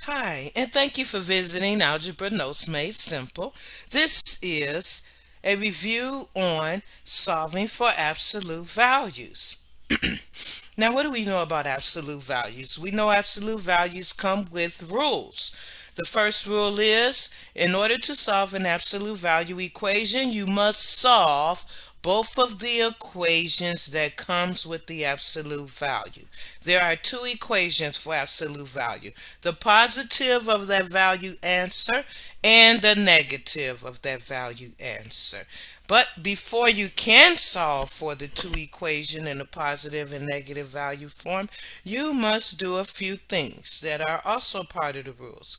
Hi, and thank you for visiting Algebra Notes Made Simple. This is a review on solving for absolute values. Now, what do we know about absolute values? We know absolute values come with rules. The first rule is, in order to solve an absolute value equation, you must solve both of the equations that comes with the absolute value. There are two equations for absolute value. The positive of that value answer and the negative of that value answer. But before you can solve for the two equation in a positive and negative value form, you must do a few things that are also part of the rules.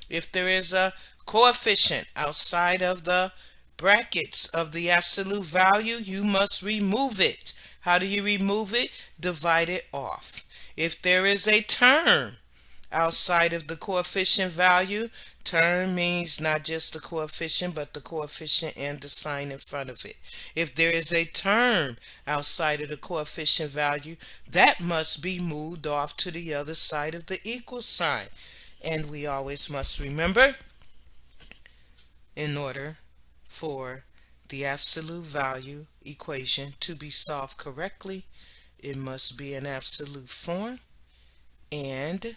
If there is a coefficient outside of the brackets of the absolute value, you must remove it. How do you remove it? Divide it off. If there is a term outside of the coefficient value, term means not just the coefficient, but the coefficient and the sign in front of it. If there is a term outside of the coefficient value, that must be moved off to the other side of the equal sign. And we always must remember, in order for the absolute value equation to be solved correctly, it must be an absolute form, and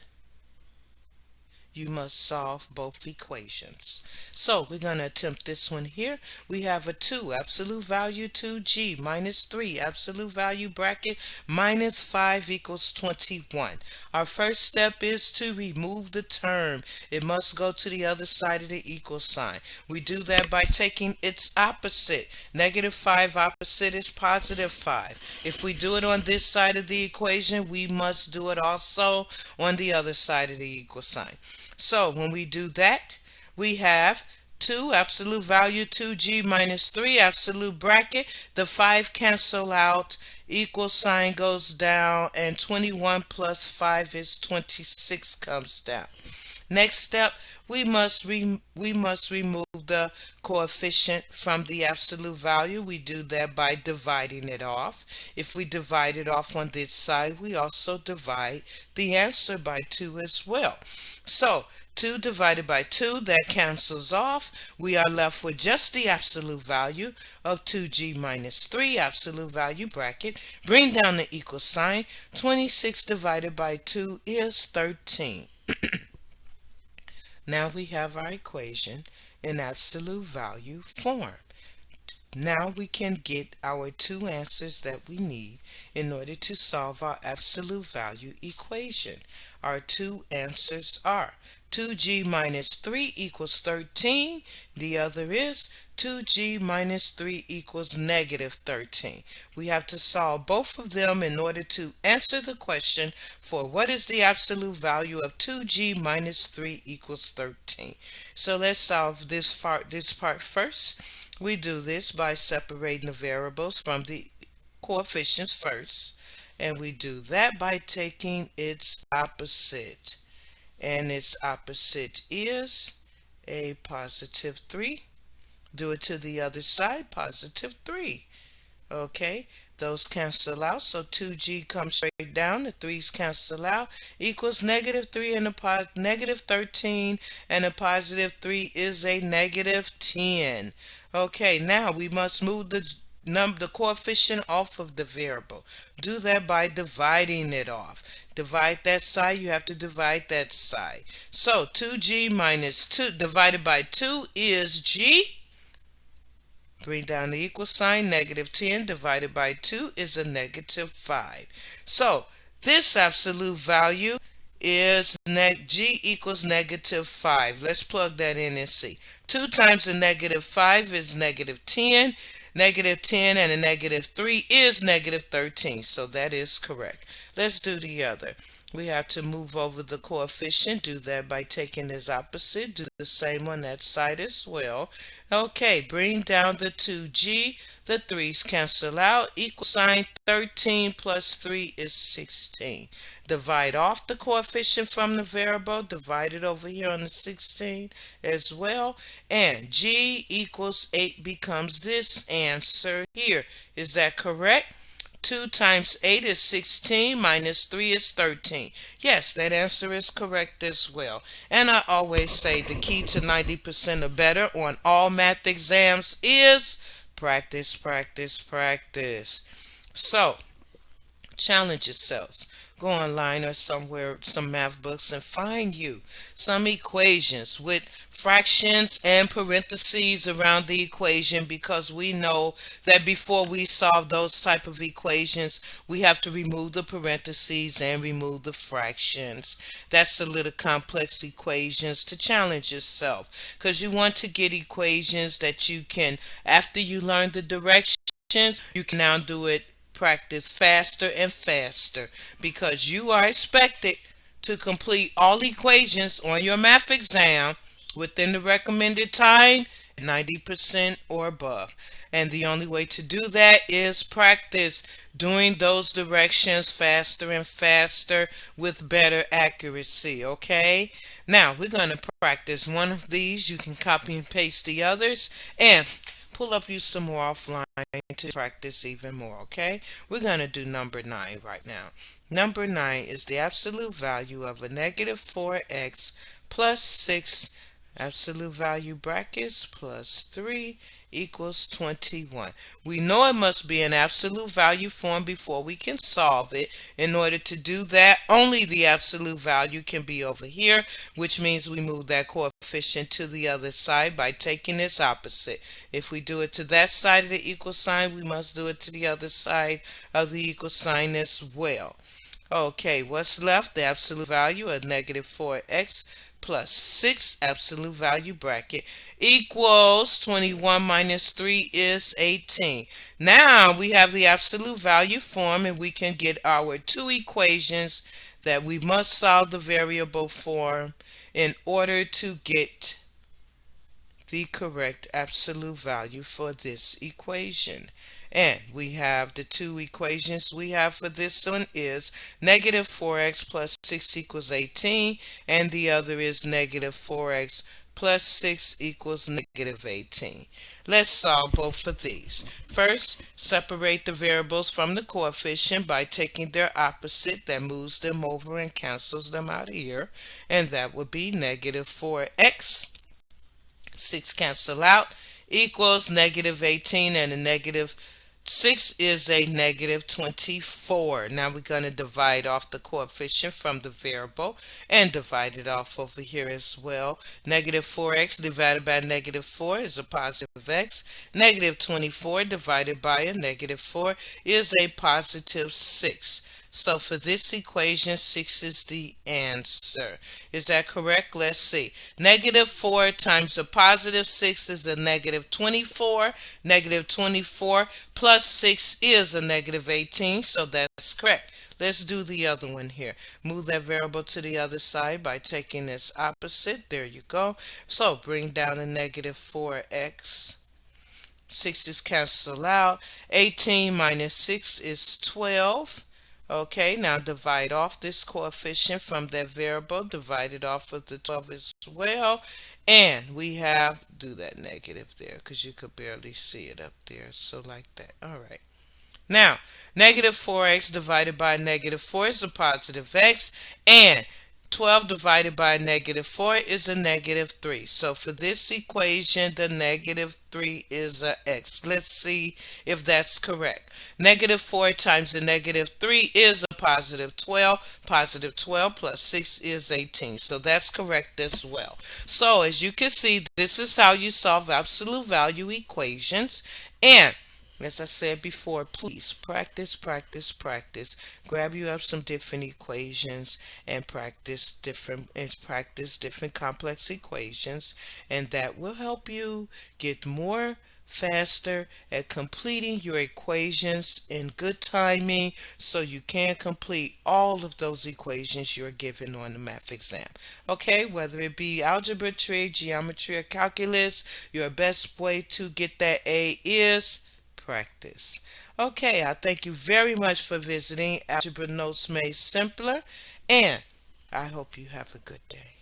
you must solve both equations. So we're going to attempt this one here. We have a 2, absolute value 2g minus 3, absolute value bracket minus 5 equals 21. Our first step is to remove the term. It must go to the other side of the equal sign. We do that by taking its opposite. Negative 5 opposite is positive 5. If we do it on this side of the equation, we must do it also on the other side of the equal sign. So when we do that, we have 2 absolute value 2g minus 3 absolute bracket. The 5 cancel out, equal sign goes down, and 21 plus 5 is 26 comes down. Next step, we must remove the coefficient from the absolute value. We do that by dividing it off. If we divide it off on this side, we also divide the answer by 2 as well. So 2 divided by 2, that cancels off. We are left with just the absolute value of 2g minus 3, absolute value bracket. Bring down the equal sign. 26 divided by 2 is 13. Now we have our equation in absolute value form. Now we can get our two answers that we need in order to solve our absolute value equation. Our two answers are 2g minus 3 equals 13. The other is 2g minus 3 equals negative 13. We have to solve both of them in order to answer the question for what is the absolute value of 2g minus 3 equals 13. So let's solve this part first. We do this by separating the variables from the coefficients first, and we do that by taking its opposite. And its opposite is a positive 3. Do it to the other side, positive 3. Okay, those cancel out, so 2g comes straight down, the 3's cancel out, equals negative 3 and a negative 13, and a positive 3 is a negative 10. Okay, now we must move the coefficient off of the variable. Do that by dividing it off. Divide that side, you have to divide that side. So 2g minus 2 divided by 2 is g. Bring down the equal sign. Negative 10 divided by 2 is a negative 5. So this absolute value is g equals negative 5. Let's plug that in and see. 2 times a negative 5 is negative 10. Negative 10 and a negative 3 is negative 13. So that is correct. Let's do the other. We have to move over the coefficient. Do that by taking its opposite. Do the same on that side as well. Okay, bring down the 2g. The 3's cancel out. Equal sign 13 plus 3 is 16. Divide off the coefficient from the variable. Divide it over here on the 16 as well. And g equals 8 becomes this answer here. Is that correct? 2 times 8 is 16, minus 3 is 13. Yes, that answer is correct as well. And I always say the key to 90% or better on all math exams is practice, practice, practice. So, challenge yourselves. Go online or somewhere, some math books, and find you some equations with fractions and parentheses around the equation, because we know that before we solve those type of equations, we have to remove the parentheses and remove the fractions. That's a little complex equations to challenge yourself, because you want to get equations that you can, after you learn the directions, you can now do it, practice faster and faster, because you are expected to complete all equations on your math exam within the recommended time, 90% or above. And the only way to do that is practice doing those directions faster and faster with better accuracy, okay? Now, we're going to practice one of these. You can copy and paste the others and pull up you some more offline to practice even more, okay? We're going to do number 9 right now. Number 9 is the absolute value of a negative 4x plus 6, absolute value brackets, plus 3 equals 21. We know it must be an absolute value form before we can solve it. In order to do that, only the absolute value can be over here, which means we move that coefficient to the other side by taking its opposite. If we do it to that side of the equal sign, we must do it to the other side of the equal sign as well. Okay, what's left? The absolute value of negative 4x plus 6, absolute value bracket, equals 21 minus 3 is 18. Now we have the absolute value form, and we can get our two equations that we must solve the variable form in order to get the correct absolute value for this equation. And we have the two equations we have for this one is negative 4x plus 6 equals 18, and the other is negative 4x plus 6 equals negative 18. Let's solve both of these. First, separate the variables from the coefficient by taking their opposite. That moves them over and cancels them out here, and that would be negative 4x. 6 cancel out, equals negative 18, and a negative 6 is a negative 24. Now we're going to divide off the coefficient from the variable and divide it off over here as well. Negative 4x divided by negative 4 is a positive x. Negative 24 divided by a negative 4 is a positive 6. So for this equation, 6 is the answer. Is that correct? Let's see. Negative 4 times a positive 6 is a negative 24. Negative 24 plus 6 is a negative 18, so that's correct. Let's do the other one here. Move that variable to the other side by taking its opposite. There you go. So bring down a negative 4x. 6 is cancel out. 18 minus 6 is 12. Okay, now divide off this coefficient from that variable, divide it off of the 12 as well, and we have, do that negative there because you could barely see it up there, so like that. All right. Now, negative 4x divided by negative 4 is a positive x, and 12 divided by negative 4 is a negative 3. So for this equation, the negative 3 is a x. Let's see if that's correct. Negative 4 times the negative 3 is a positive 12. Positive 12 plus 6 is 18. So that's correct as well. So as you can see, this is how you solve absolute value equations. And as I said before, please practice, practice, practice. Grab you up some different equations and practice different complex equations, and that will help you get more faster at completing your equations in good timing, so you can complete all of those equations you're given on the math exam. Okay, whether it be algebra, trig, geometry, or calculus, your best way to get that A is practice. Okay, I thank you very much for visiting Algebra Notes Made Simpler, and I hope you have a good day.